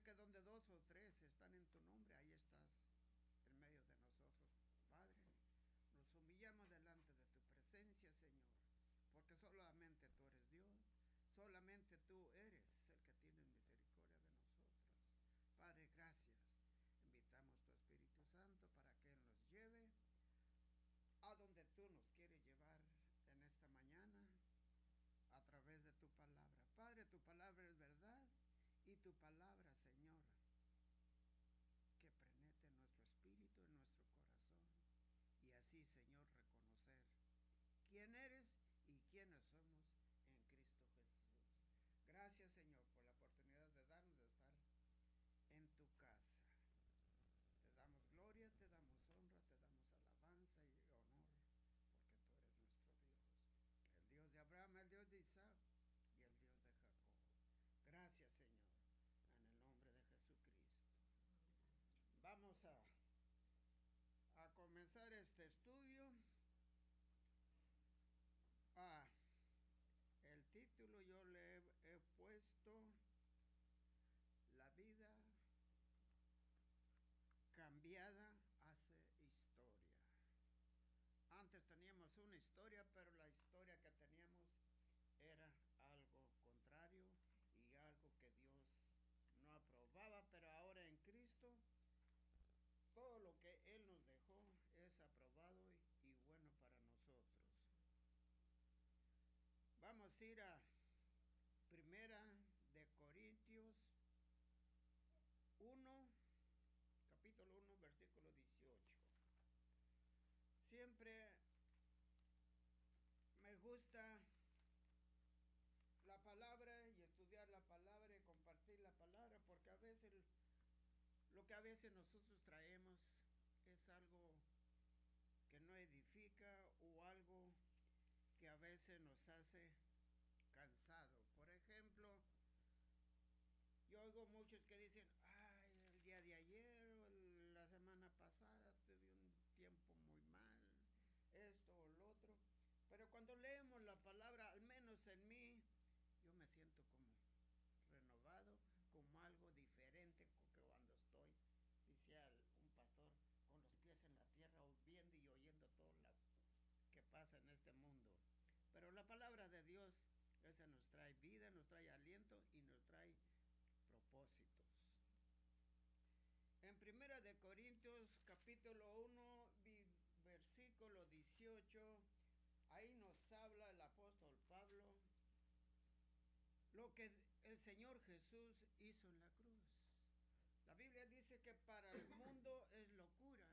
que donde dos o tres están en tu nombre, ahí estás en medio de nosotros. Padre, nos humillamos delante de tu presencia, Señor, porque solamente tú eres Dios, solamente tú eres el que tiene misericordia de nosotros. Padre, gracias. Invitamos a tu Espíritu Santo para que Él nos lleve a donde tú nos quieres llevar en esta mañana a través de tu palabra. Padre, tu palabra es verdad y tu palabra, Señor, que penetre en nuestro espíritu, en nuestro corazón, y así, Señor, reconocer quién eres y quiénes somos en Cristo Jesús. Gracias, Señor, por la oportunidad de darnos de estar en tu casa. Te damos gloria, te damos honra, te damos alabanza y honor, porque tú eres nuestro Dios, el Dios de Abraham, el Dios de Isaac y el Dios de Jacob. Gracias, Señor, en el nombre de Jesucristo. Vamos a comenzar este estudio. El título yo le he puesto La vida cambiada hace historia. Antes teníamos una historia, pero la historia que teníamos era algo contrario y algo que Dios no aprobaba, pero ahora en Cristo todo lo que Él nos dejó es aprobado y bueno para nosotros. Vamos a ir a Primera de Corintios 1, capítulo 1, versículo 18. Siempre me gusta la palabra y estudiar la palabra y compartir la palabra, porque a veces lo que a veces nosotros traemos es algo que no edifica o algo que a veces nos hace cansado. Por ejemplo, yo oigo muchos que dicen, ay, el día de ayer o la semana pasada tuve un tiempo muy mal, esto o lo otro. Pero cuando leemos la palabra, al menos en mí, yo me siento como renovado, como algo diferente que cuando estoy, decía un pastor, con los pies en la tierra, viendo y oyendo todo lo que pasa en este mundo. Pero la palabra de Dios, esa nos trae vida, nos trae aliento y nos trae propósitos. En Primera de Corintios capítulo 1 versículo 18, ahí nos habla el apóstol Pablo lo que el Señor Jesús hizo en la cruz. La Biblia dice que para el mundo es locura,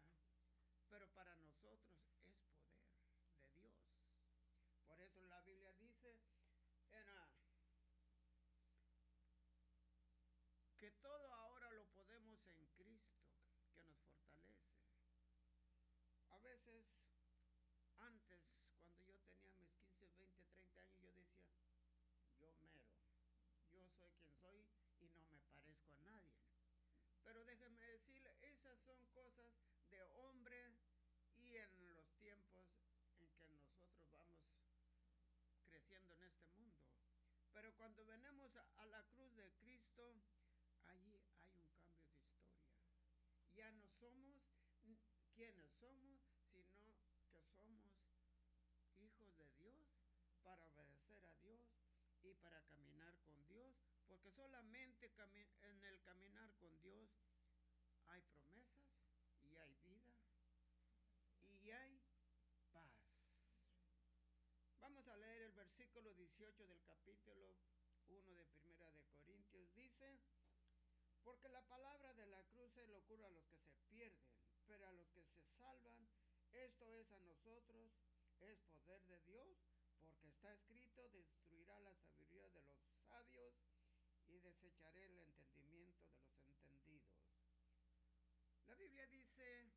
pero para nosotros es poder de Dios. Por eso la Biblia dice que todo ahora lo podemos en Cristo, que nos fortalece. A veces, antes, cuando yo tenía mis 15, 20, 30 años, yo decía, yo mero, yo soy quien soy y no me parezco a nadie. Pero déjeme decirle, esas son cosas de hombre y en los tiempos en que nosotros vamos creciendo en este mundo. Pero cuando venimos a la cruz de Cristo, allí hay un cambio de historia. Ya no somos quienes somos, sino que somos hijos de Dios para obedecer a Dios y para caminar con Dios, porque solamente en el caminar con Dios hay promesas y hay vida y hay paz. Vamos a leer el versículo 18 del capítulo 1 de Primera de Corintios. Dice, porque la palabra de la cruz es locura a los que se pierden, pero a los que se salvan, esto es a nosotros, es poder de Dios, porque está escrito, destruirá la sabiduría de los sabios y desecharé el entendimiento de los entendidos. La Biblia dice,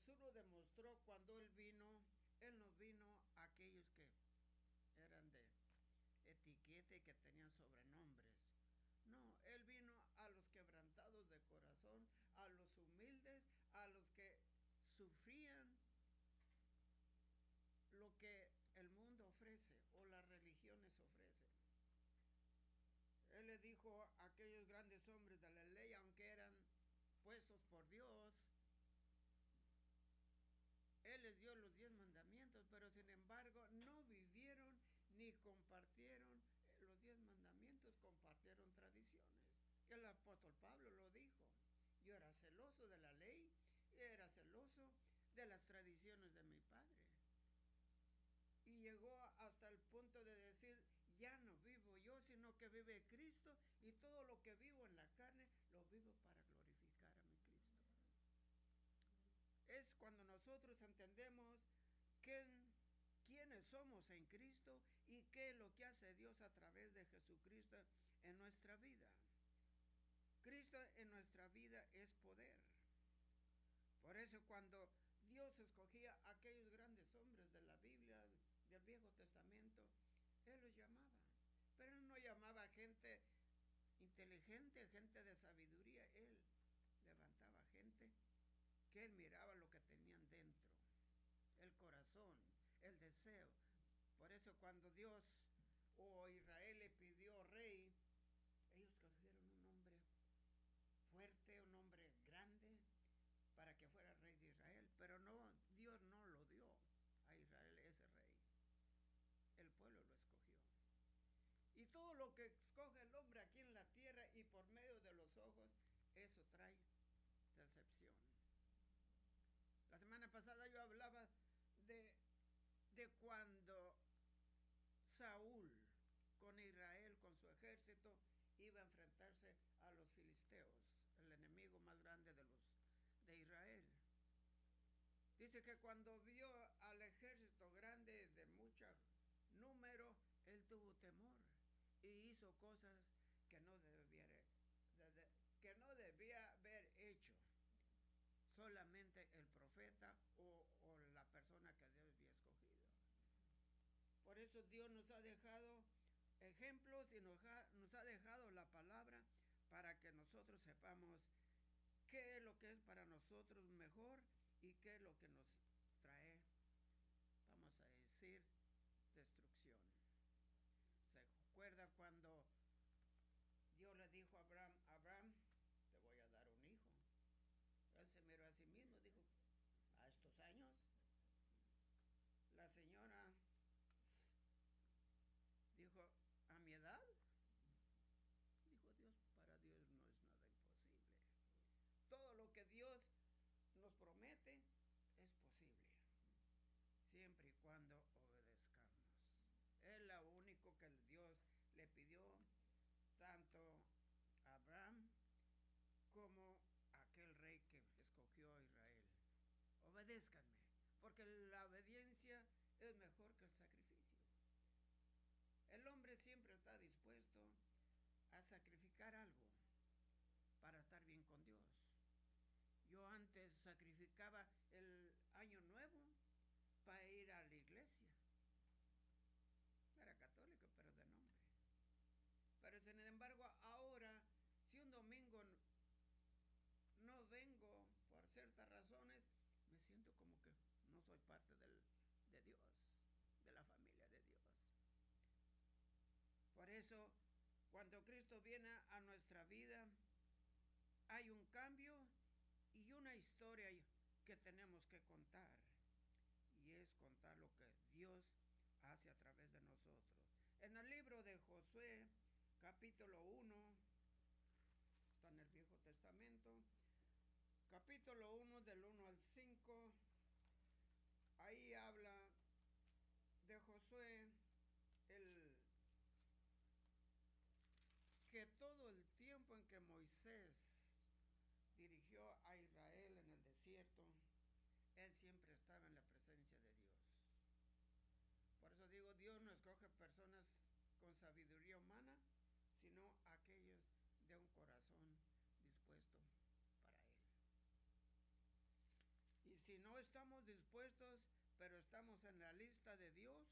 Jesús lo demostró cuando Él vino. Él no vino a aquellos que eran de etiqueta y que tenían sobrenombres. No, Él vino a los quebrantados de corazón, a los humildes, a los que sufrían lo que el mundo ofrece o las religiones ofrecen. Él le dijo dijo a aquellos grandes hombres de la ley, aunque eran puestos por Dios, Él les dio los 10 mandamientos, pero sin embargo no vivieron ni compartieron los 10 mandamientos, compartieron tradiciones. El apóstol Pablo lo dijo. Yo era celoso de la ley, era celoso de las tradiciones de mi padre. Y llegó hasta el punto de decir, ya no vivo yo, sino que vive Cristo, y todo lo que vivo en la carne, lo vivo para glorificar a mi Cristo. Es cuando nosotros entendemos quiénes somos en Cristo y qué es lo que hace Dios a través de Jesucristo en nuestra vida. Cristo en nuestra vida es poder. Por eso cuando Dios escogía a aquellos grandes hombres de la Biblia, del Viejo Testamento, Él los llamaba. Pero Él no llamaba a gente inteligente, gente de sabiduría. Él levantaba gente que Él miraba lo que tenían dentro, el corazón, el deseo. Por eso cuando Dios o Israel le pidió rey, ellos cogieron un hombre fuerte, un hombre grande, para que fuera rey de Israel. Pero no, Dios no lo dio a Israel ese rey. El pueblo lo escogió. Y todo lo que escoge el hombre aquí en la tierra y por medio de los ojos, eso trae decepción. La semana pasada yo hablaba de cuando Saúl con Israel, con su ejército, iba a enfrentarse a los filisteos, el enemigo más grande de Israel. Dice que cuando vio al ejército grande de mucho número, él tuvo temor y hizo cosas que no debía haber hecho solamente el profeta o la persona que Dios había escogido. Por eso Dios nos ha dejado ejemplos y nos ha dejado la palabra para que nosotros sepamos qué es lo que es para nosotros mejor y qué es lo que nos trae, vamos a decir, destrucción. ¿Se acuerda cuando Dios le dijo a Abraham, te voy a dar un hijo? Él se miró a sí mismo, dijo, a estos años, la señora dijo, a mi edad, dijo Dios, para Dios no es nada imposible. Todo lo que Dios nos promete es posible, siempre y cuando obedezcamos. Es lo único que Dios le pidió tanto a Abraham como a aquel rey que escogió a Israel. Obedézcanme, porque la obediencia es mejor que el sacrificio. El hombre siempre está dispuesto a sacrificar algo para estar bien con Dios. Yo antes sacrificaba el año nuevo para ir a la iglesia. Era católico, pero de nombre. Pero sin embargo, ahora, si un domingo no vengo por ciertas razones, me siento como que no soy parte de Dios, de la familia de Dios. Por eso, cuando Cristo viene a nuestra vida, hay un cambio y una historia que tenemos que contar. Y es contar lo que Dios hace a través de nosotros. En el libro de Josué, capítulo 1, está en el Viejo Testamento, capítulo 1 del 1 al 5, ahí habla de Josué, que todo el tiempo en que Moisés dirigió a Israel en el desierto, él siempre estaba en la presencia de Dios. Por eso digo, Dios no escoge personas con sabiduría humana, sino aquellos de un corazón dispuesto para Él. Y si no estamos dispuestos, pero estamos en la lista de Dios,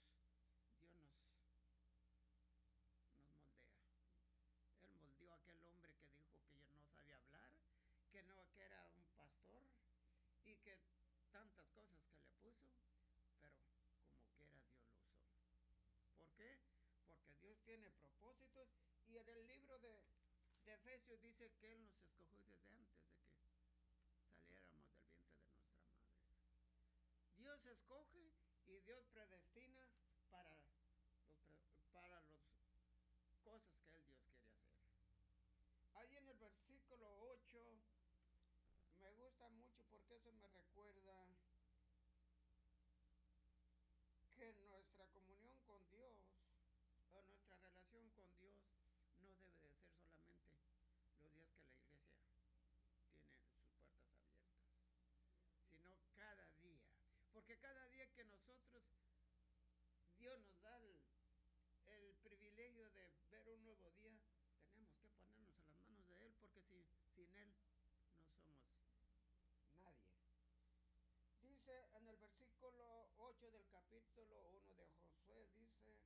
Dios nos moldea. Él moldeó a aquel hombre que dijo que no sabía hablar, que era un pastor y que tantas cosas que le puso, pero como quiera Dios lo usó. ¿Por qué? Porque Dios tiene propósitos, y en el libro de de Efesios dice que Él nos escogió desde antes de que saliéramos del vientre de nuestra madre. Dios escoge y Dios predestina para para las cosas que Dios quiere hacer. Ahí en el versículo 8 me gusta mucho porque eso me recuerda que nuestra comunión con Dios o nuestra relación con Dios no debe de ser solamente los días que la iglesia tiene sus puertas abiertas, sino cada día. Porque cada día que nosotros, Dios nos da el privilegio de ver un nuevo día, tenemos que ponernos en las manos de Él, porque sin Él no somos nadie. Dice en el versículo 8 del capítulo 1 de Josué, dice: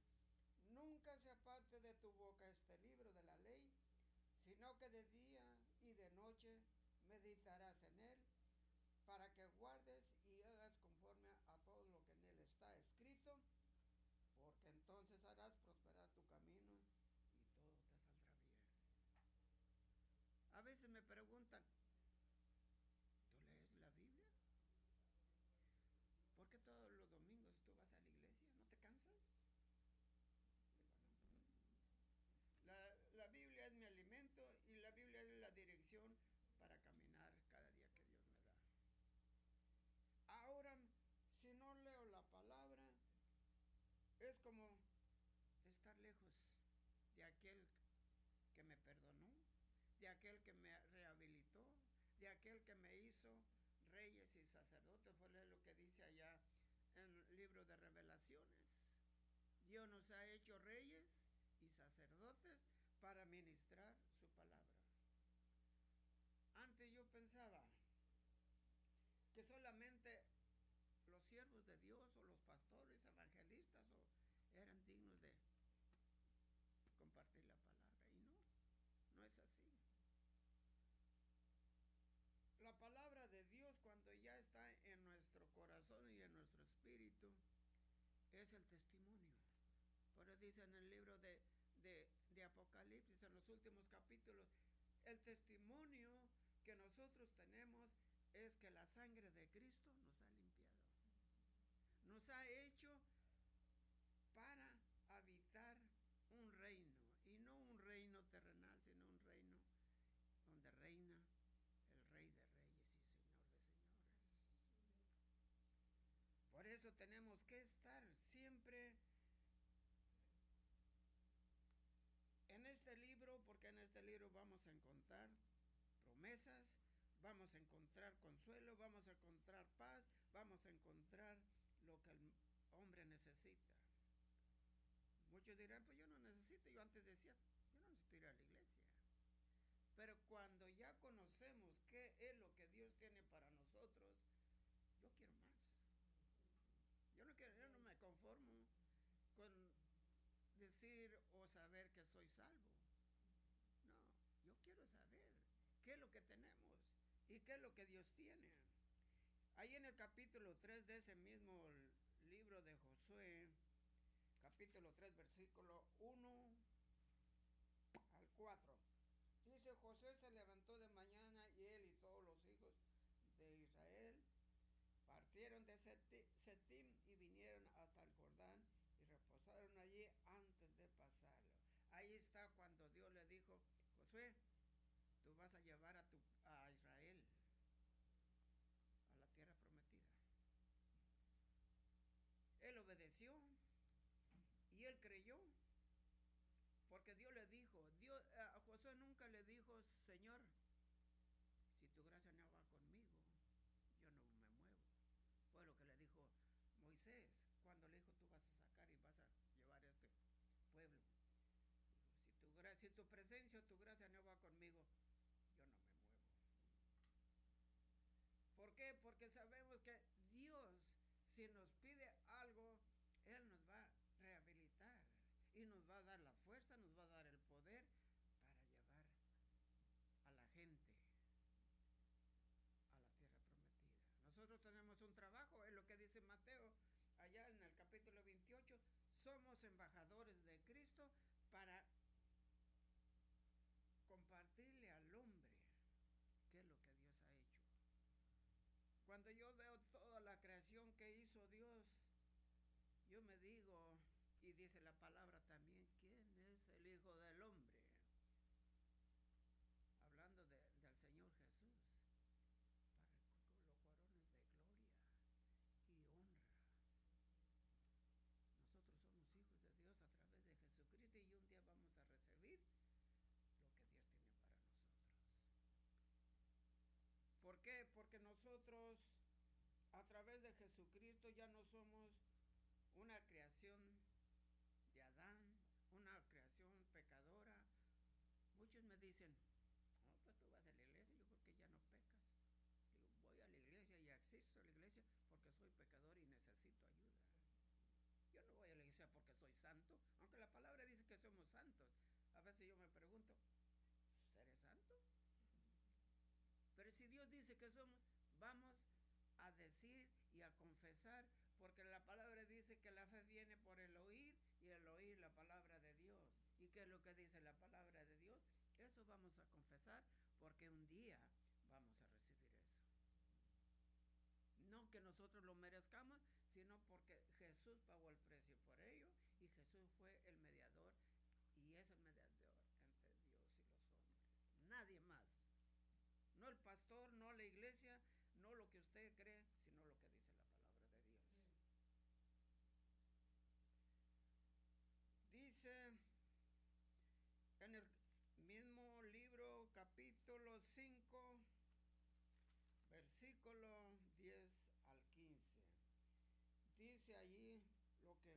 nunca se aparte de tu boca este libro de la ley, sino que de día y de noche meditarás en él, para que guardes y hagas conforme a todo lo que en él está escrito, porque entonces harás prosperar tu camino y todo te saldrá bien. A veces me preguntan, ¿tú lees la Biblia? ¿Por qué todos los domingos tú vas a la iglesia? ¿No te cansas? La Biblia es mi alimento y la Biblia es la dirección para caminar cada día que Dios me da. Ahora, si no leo la palabra, es como estar lejos de aquel que me perdonó, de aquel que me rehabilitó, de aquel que me hizo reyes y sacerdotes. Fue lo que dice allá en el libro de Revelaciones. Dios nos ha hecho reyes y sacerdotes para ministrar su palabra. Antes yo pensaba que solamente los siervos de Dios o los pastores, evangelistas eran dignos de compartir la palabra, y no es así. La palabra de Dios, cuando ya está en nuestro corazón y en nuestro espíritu, es el testimonio. Por eso dice en el libro de Apocalipsis, en los últimos capítulos, el testimonio que nosotros tenemos es que la sangre de Cristo nos ha limpiado, nos ha hecho para habitar un reino, y no un reino terrenal, sino un reino donde reina el Rey de Reyes y Señor de Señores. Por eso tenemos que estar siempre en este libro, porque en este libro vamos a encontrar promesas, vamos a encontrar consuelo, vamos a encontrar paz, vamos a encontrar lo que el hombre necesita. Muchos dirán, pues yo no necesito, yo antes decía, yo no necesito ir a la iglesia. Pero cuando ya conocemos qué es lo que Dios tiene para nosotros, yo quiero más. Yo no me conformo con decir o saber que soy salvo. No, yo quiero saber qué es lo que tenemos y qué es lo que Dios tiene. Ahí en el capítulo 3 de ese mismo libro de Josué, capítulo 3, versículo 1 al 4. Dice: Josué se levantó de mañana y él y todos los hijos de Israel partieron de Setim y vinieron hasta el Jordán y reposaron allí antes de pasarlo. Ahí está cuando Dios le dijo: Josué, tú vas a llevar a Israel a la tierra prometida. Él obedeció y él creyó, porque Dios le dijo, a Josué nunca le dijo: Señor, si tu gracia no va conmigo, yo no me muevo. Fue lo que le dijo Moisés cuando le dijo: tú vas a sacar y vas a llevar a este pueblo. Dijo, si tu presencia o tu gracia no va conmigo, yo no me muevo. ¿Por qué? Porque sabemos que Dios, si nos pide algo, Él nos va a rehabilitar y nos va a dar la fuerza, nos va a dar el poder para llevar a la gente a la tierra prometida. Nosotros tenemos un trabajo, es lo que dice Mateo allá en el capítulo 28, somos embajadores de Cristo para compartir Cuando yo veo toda la creación que hizo Dios, yo me digo, y dice la palabra también, ¿quién es el Hijo del Hombre? Hablando del Señor Jesús, para los varones de gloria y honra. Nosotros somos hijos de Dios a través de Jesucristo y un día vamos a recibir lo que Dios tiene para nosotros. ¿Por qué? Porque nosotros a través de Jesucristo ya no somos una creación de Adán, una creación pecadora. Muchos me dicen, no, pues tú vas a la iglesia, yo creo que ya no pecas. Digo, voy a la iglesia y asisto a la iglesia porque soy pecador y necesito ayuda. Yo no voy a la iglesia porque soy santo, aunque la palabra dice que somos santos. A veces yo me pregunto, ¿seré santo? Pero si Dios dice que somos, vamos a decir y a confesar, porque la palabra dice que la fe viene por el oír y el oír la palabra de Dios. ¿Y qué es lo que dice la palabra de Dios? Eso vamos a confesar porque un día vamos a recibir eso. No que nosotros lo merezcamos, sino porque Jesús pagó el precio por ello y Jesús fue el mediador y es el mediador entre Dios y los hombres. Nadie más. No el pastor, no la iglesia, no lo que usted cree, sino lo que dice la palabra de Dios. Dice en el mismo libro, capítulo 5, versículo 10 al 15. Dice allí lo que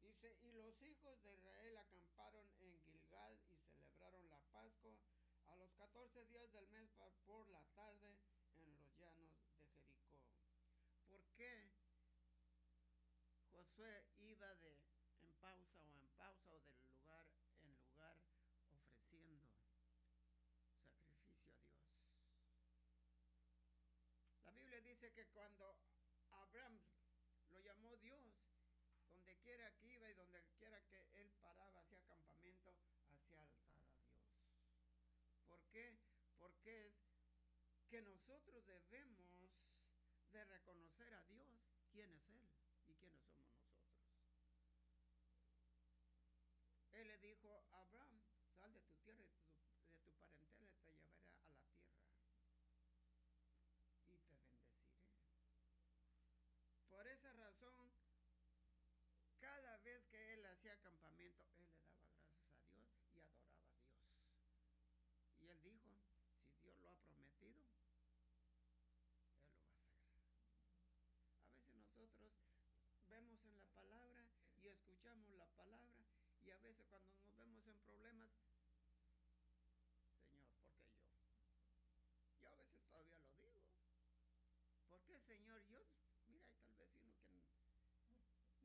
dice, y los hijos de Israel acamparon en Gilgal y celebraron la Pascua a los 14 días del mes por la tarde en los llanos de Jericó. ¿Por qué Josué iba en pausa o de lugar en lugar ofreciendo sacrificio a Dios? La Biblia dice que cuando Abraham lo llamó Dios, donde quiera que iba y donde quiera que él paraba, hacía campamento, hacía altar a Dios. ¿Por qué? Porque es que nosotros debemos de reconocer a Dios quién es Él y quiénes somos nosotros. Él le dijo a Abraham, sal de tu tierra y de tu parentela, te llevaré a la tierra y te bendeciré. Por esa razón, cada vez que él hacía campamento, él le daba gracias a Dios y adoraba a Dios. Y él dijo, si Dios lo ha prometido, Él lo va a hacer. A veces nosotros vemos en la palabra y escuchamos la palabra y a veces cuando nos vemos en problemas, Señor, ¿por qué yo? Yo a veces todavía lo digo. ¿Por qué, Señor? Yo, mira, hay tal vecino que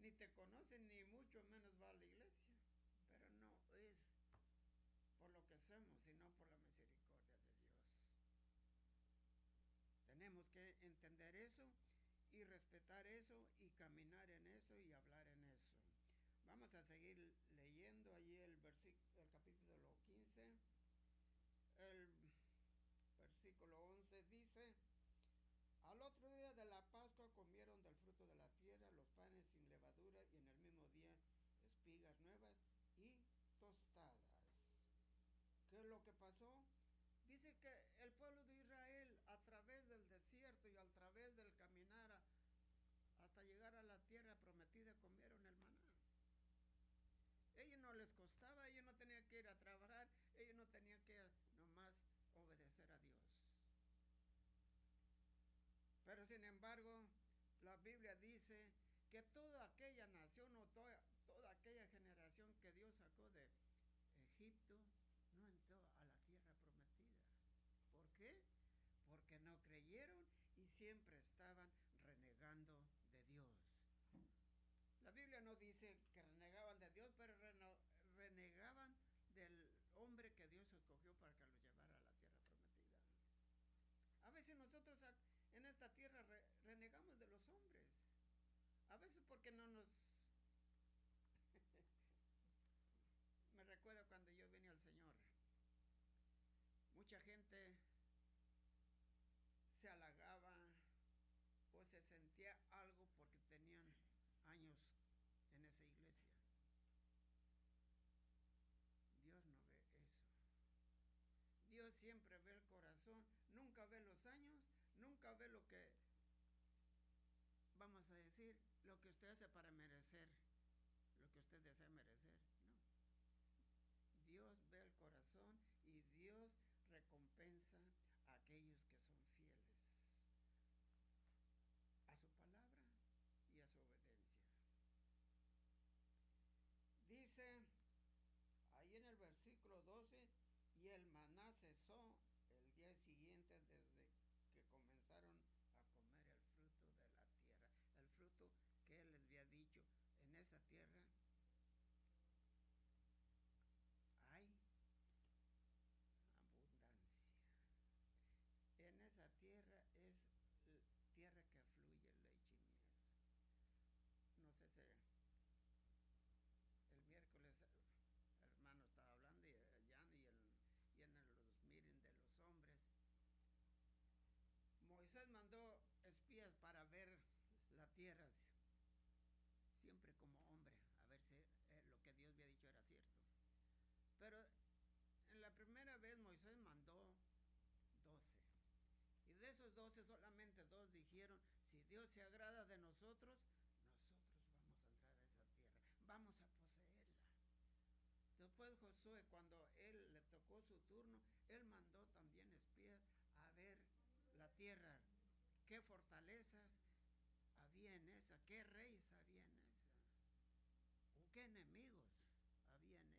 ni te conoce ni mucho menos va a la iglesia, pero no es por lo que somos, sino por la misericordia de Dios. Tenemos que entender eso y respetar eso y caminar en eso y hablar en eso. Vamos a seguir leyendo allí el capítulo 15. El versículo 11 dice, al otro día de la Pascua comieron del fruto de la tierra los panes sin levadura y en el mismo día espigas nuevas y tostadas. ¿Qué es lo que pasó? Dice que el pueblo de Israel a través del desierto y a través del caminar hasta llegar a la tierra prometida comieron el maná. Ellos no les costaba, ellos no tenían que ir a trabajar, ellos no tenían que nomás obedecer a Dios. Pero sin embargo, la Biblia dice que toda aquella nación o toda aquella generación que Dios sacó de Egipto no entró a la tierra prometida. ¿Por qué? Porque no creyeron y siempre estaban renegando de Dios. La Biblia no dice que renegaban de Dios, pero renegaban del hombre que Dios escogió para que lo llevara a la tierra prometida. A veces nosotros en esta tierra renegamos de los hombres. A veces porque no nos... Me recuerdo cuando yo vine al Señor. Mucha gente se halagaba lo que usted hace para merecer, lo que usted desea merecer, no. Dios ve el corazón y Dios recompensa a aquellos que son fieles a su palabra y a su obediencia. Dice ahí en el versículo 12, y el maná cesó el día siguiente desde que comenzaron a comer el fruto de la tierra, el fruto que él les había dicho, en esa tierra hay abundancia. En esa tierra es tierra que fluye leche y miel. No sé si el miércoles el hermano estaba hablando y en los miren de los hombres. Moisés mandó espías para ver la tierra, siempre como hombre, a ver si lo que Dios había dicho era cierto. Pero en la primera vez Moisés mandó 12. Y de esos 12 solamente 2 dijeron, si Dios se agrada de nosotros, nosotros vamos a entrar a esa tierra, vamos a poseerla. Después Josué, cuando él le tocó su turno, él mandó también espías a ver la tierra, qué fortalezas había en esa, qué reyes había en esa, o qué enemigos había en ella.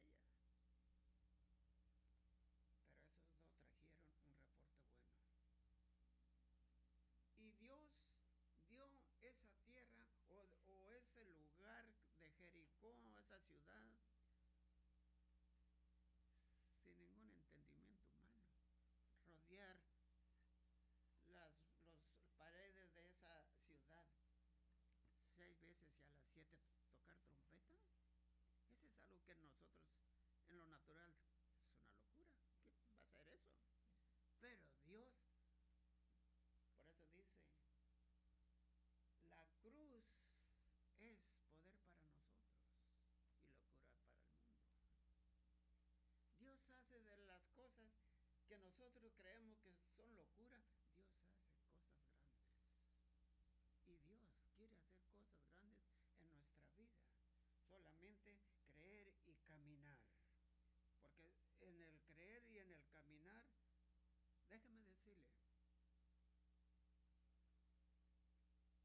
Pero esos 2 trajeron un reporte bueno. Y Dios dio esa tierra o ese lugar de Jericó, esa ciudad, sin ningún entendimiento humano. Rodear las paredes de esa ciudad 6 veces y a las 7 tocar trompeta. Ese es algo que nosotros en lo natural es una locura. ¿Qué va a ser eso? Pero Dios, por eso dice, la cruz es poder para nosotros y locura para el mundo. Dios hace de las cosas que nosotros creemos que son locura, Dios hace cosas grandes. Y Dios quiere hacer cosas grandes en nuestra vida. Solamente creer y caminar. Porque en el creer y en el caminar, déjeme decirle,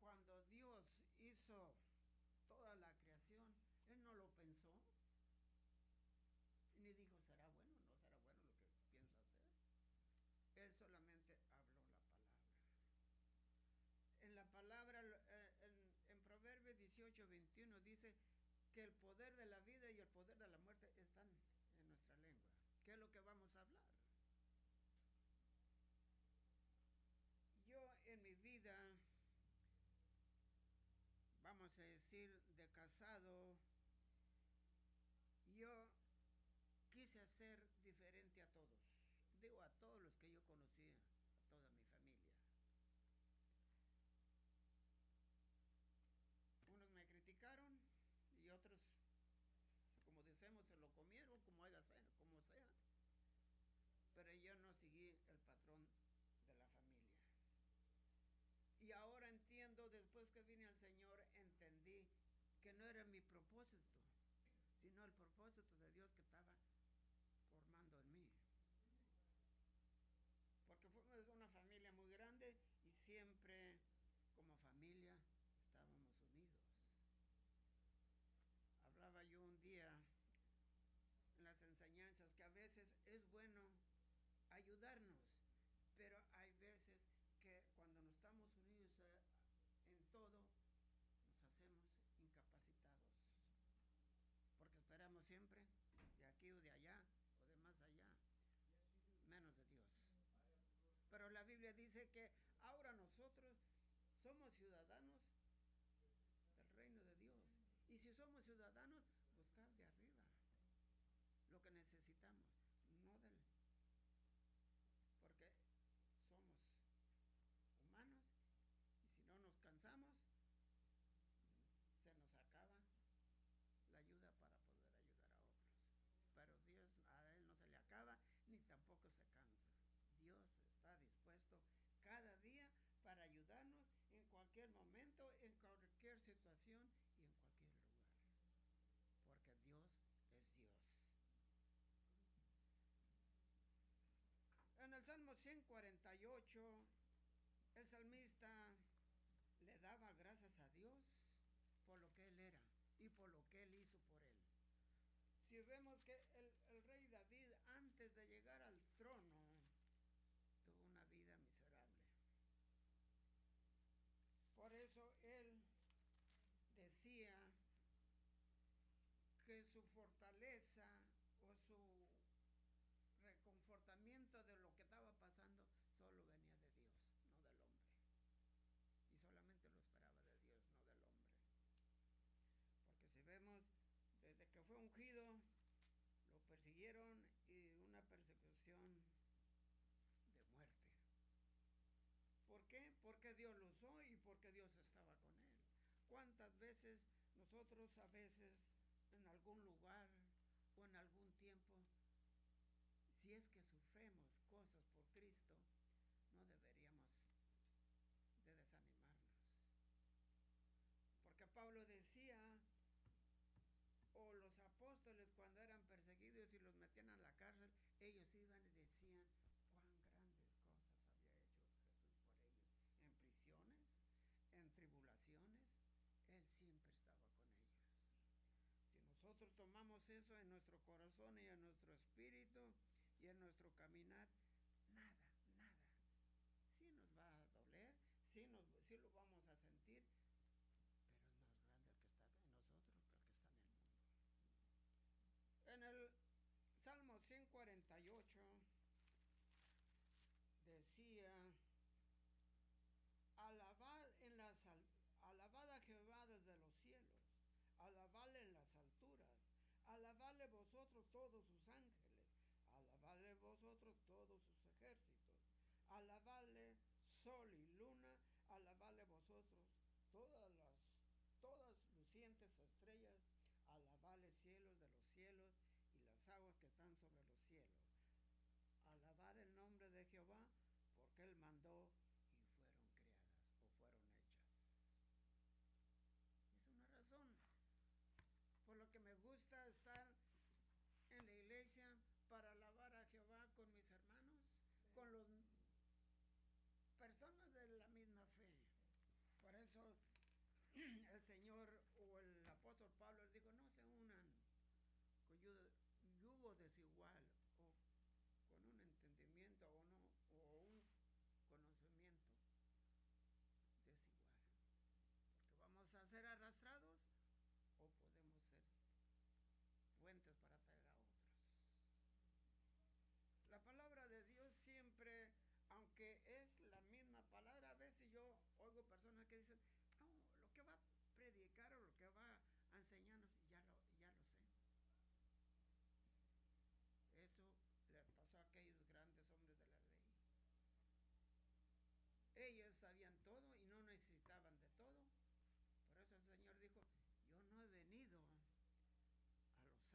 cuando Dios hizo toda la creación, Él no lo pensó, ni dijo, ¿será bueno o no será bueno lo que piensa hacer? Él solamente habló la palabra. En la palabra, en Proverbios 18:21 dice que el poder de la vida y el poder de la muerte están en nuestra lengua. ¿Qué es lo que vamos a hablar? Yo en mi vida, vamos a decir, de casado, yo quise hacer diferente a todos. Digo, a todos los que yo conocía, a toda mi familia. Unos me criticaron y otros, como decimos, se lo comieron, como sea. Pero yo no seguí el patrón de la familia. Y ahora entiendo, después que vine al Señor, entendí que no era mi propósito, sino el propósito de Dios que estaba formando en mí. Porque fuimos una familia muy grande y siempre como familia estábamos unidos. Hablaba yo un día en las enseñanzas que a veces es bueno ayudarnos, pero hay veces que cuando nos estamos unidos en todo, nos hacemos incapacitados. Porque esperamos siempre de aquí o de allá o de más allá, menos de Dios. Pero la Biblia dice que ahora nosotros somos ciudadanos del reino de Dios. Y si somos ciudadanos, buscar de arriba lo que necesitamos, no del... Porque somos humanos y si no nos cansamos, se nos acaba la ayuda para poder ayudar a otros. Pero Dios, a Él no se le acaba ni tampoco se cansa. Dios está dispuesto cada día para ayudarnos en cualquier momento, en cualquier situación 148, el salmista le daba gracias a Dios por lo que él era y por lo que él hizo por él. Si vemos que el rey David, antes de llegar al trono, tuvo una vida miserable. Por eso él decía que su fortaleza o su reconfortamiento de lo que estaba pasando solo venía de Dios, no del hombre. Y solamente lo esperaba de Dios, no del hombre. Porque si vemos, desde que fue ungido, lo persiguieron y una persecución de muerte. ¿Por qué? Porque Dios lo usó y porque Dios estaba con él. ¿Cuántas veces nosotros a veces en algún lugar o en algún tiempo, si es que sufrimos cosas por Cristo, no deberíamos de desanimarnos? Porque Pablo decía, o los apóstoles cuando eran perseguidos y los metían a la cárcel, ellos iban y decían cuán grandes cosas había hecho Jesús por ellos. En prisiones, en tribulaciones, Él siempre estaba con ellos. Si nosotros tomamos eso en nuestro corazón y en nuestro espíritu y en nuestro caminar, nada. Sí nos va a doler, sí lo vamos a sentir, pero es más grande el que está en nosotros que el que está en el mundo. En el Salmo 148 decía, alabad a Jehová desde los cielos, alabadle en las alturas, alabadle vosotros todos sus ángeles, alabadle vosotros todos sus ejércitos, alabadle sol y luna, alabadle vosotros todas lucientes estrellas, alabadle cielos de los cielos y las aguas que están sobre los cielos. Alabar el nombre de Jehová, porque Él mandó y fueron creadas o fueron hechas. Es una razón por lo que me gusta estar en la iglesia, para alabar a Jehová con mis hermanos, con las personas de la misma fe. Por eso el Señor o el apóstol Pablo les dijo, no se unan con yugo desigual o con un entendimiento o un conocimiento desigual, porque vamos a ser arrastrados o podemos ser puentes para traer a otros. La palabra de Dios siempre, aunque es la misma palabra, a veces yo oigo personas que dicen, no, lo que va a predicar o lo que va a enseñarnos, ya lo sé. Eso les pasó a aquellos grandes hombres de la ley. Ellos sabían todo y no necesitaban de todo. Por eso el Señor dijo, yo no he venido a los sanos,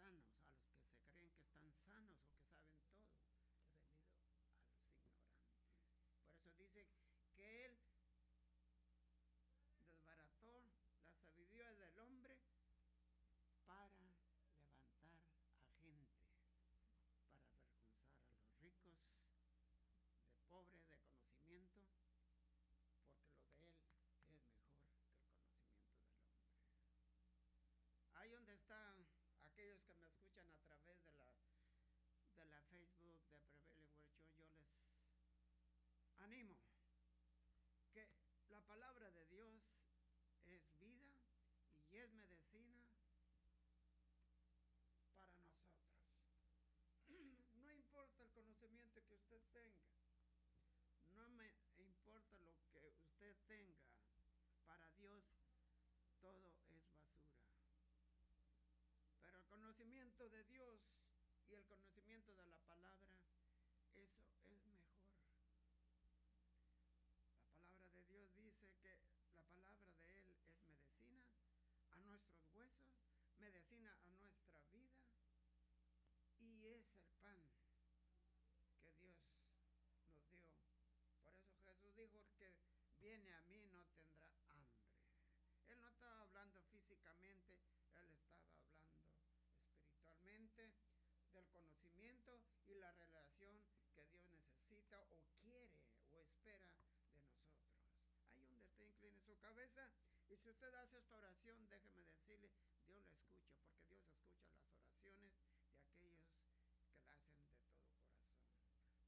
a los que se creen que están sanos o que saben todo. He venido a los ignorantes. Por eso dice que Él desbarató la sabiduría del hombre para levantar a gente, para avergonzar a los ricos, de pobres de conocimiento, porque lo de Él es mejor que el conocimiento del hombre. Ahí donde están aquellos que me escuchan a través de la Facebook de Prevailing Word Church, yo les animo que la palabra de Dios es vida y es medicina para nosotros. No importa el conocimiento que usted tenga, no me importa lo que usted tenga, para Dios todo es basura. Pero el conocimiento de Dios y el conocimiento de la palabra, eso es mejor. La palabra de Dios dice que la palabra de Él es medicina a nuestros huesos, medicina a nuestra vida, y es el pan que Dios nos dio. Por eso Jesús dijo, el que viene a mí no tendrá hambre. Él no estaba hablando físicamente, Él estaba hablando espiritualmente del conocimiento y la relación que Dios necesita o espera de nosotros. Ahí donde esté, incline su cabeza. Y si usted hace esta oración, déjeme decirle, Dios la escucha, porque Dios escucha las oraciones de aquellos que la hacen de todo corazón.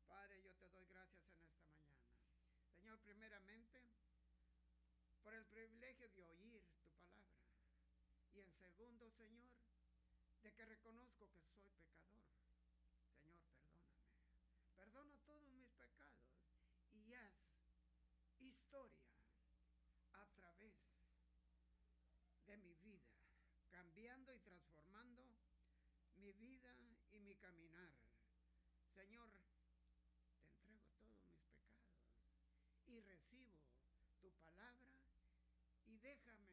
Padre, yo te doy gracias en esta mañana. Señor, primeramente, por el privilegio de oír tu palabra. Y en segundo, Señor, de que reconozco que soy pecador. Señor, perdóname. Perdona todos mis pecados y haz historia a través de mi vida, cambiando y transformando mi vida y mi caminar. Señor, te entrego todos mis pecados y recibo tu palabra y déjame